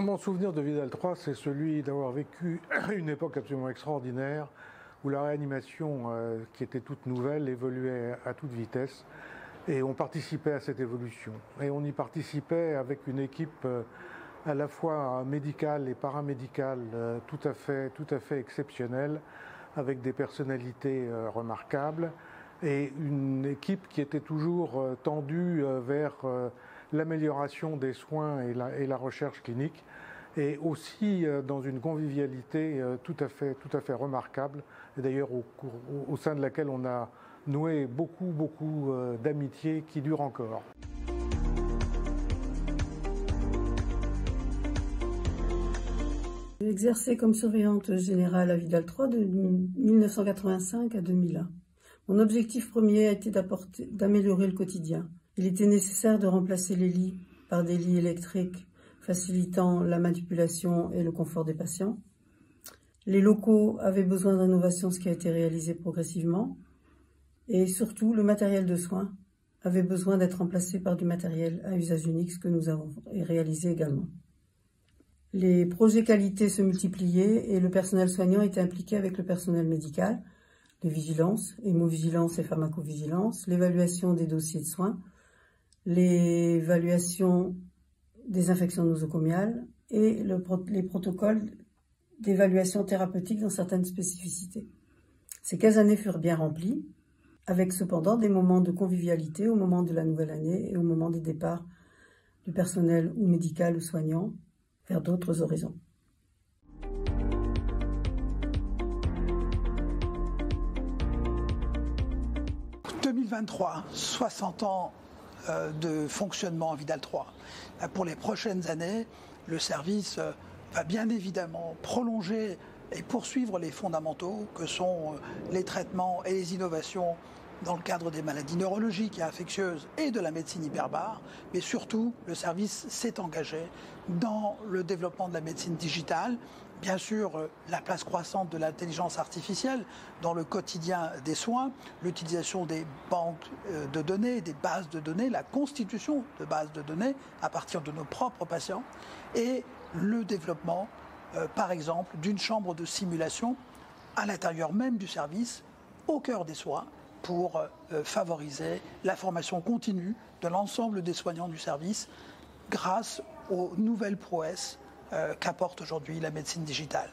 Mon souvenir de Vidal 3, c'est celui d'avoir vécu une époque absolument extraordinaire où la réanimation, qui était toute nouvelle, évoluait à toute vitesse et on participait à cette évolution. Et on y participait avec une équipe à la fois médicale et paramédicale tout à fait exceptionnelle, avec des personnalités remarquables et une équipe qui était toujours tendue vers l'amélioration des soins et la recherche clinique, et aussi dans une convivialité tout à fait remarquable, et d'ailleurs au sein de laquelle on a noué beaucoup d'amitiés qui durent encore. J'ai exercé comme surveillante générale à Vidal 3 de 1985 à 2001. Mon objectif premier a été d'améliorer le quotidien. Il était nécessaire de remplacer les lits par des lits électriques facilitant la manipulation et le confort des patients. Les locaux avaient besoin de rénovation, ce qui a été réalisé progressivement. Et surtout, le matériel de soins avait besoin d'être remplacé par du matériel à usage unique, ce que nous avons réalisé également. Les projets qualité se multipliaient et le personnel soignant était impliqué avec le personnel médical, les vigilances, hémovigilance et pharmacovigilance, l'évaluation des dossiers de soins, l'évaluation des infections nosocomiales et les protocoles d'évaluation thérapeutique dans certaines spécificités. Ces 15 années furent bien remplies, avec cependant des moments de convivialité au moment de la nouvelle année et au moment des départs du personnel ou médical ou soignant vers d'autres horizons. « 2023, 60 ans de fonctionnement à Vidal 3. Pour les prochaines années, le service va bien évidemment prolonger et poursuivre les fondamentaux que sont les traitements et les innovations dans le cadre des maladies neurologiques et infectieuses et de la médecine hyperbare, mais surtout le service s'est engagé dans le développement de la médecine digitale, bien sûr la place croissante de l'intelligence artificielle dans le quotidien des soins, l'utilisation des banques de données, des bases de données, la constitution de bases de données à partir de nos propres patients et le développement, par exemple, d'une chambre de simulation à l'intérieur même du service, au cœur des soins, pour favoriser la formation continue de l'ensemble des soignants du service grâce aux nouvelles prouesses qu'apporte aujourd'hui la médecine digitale.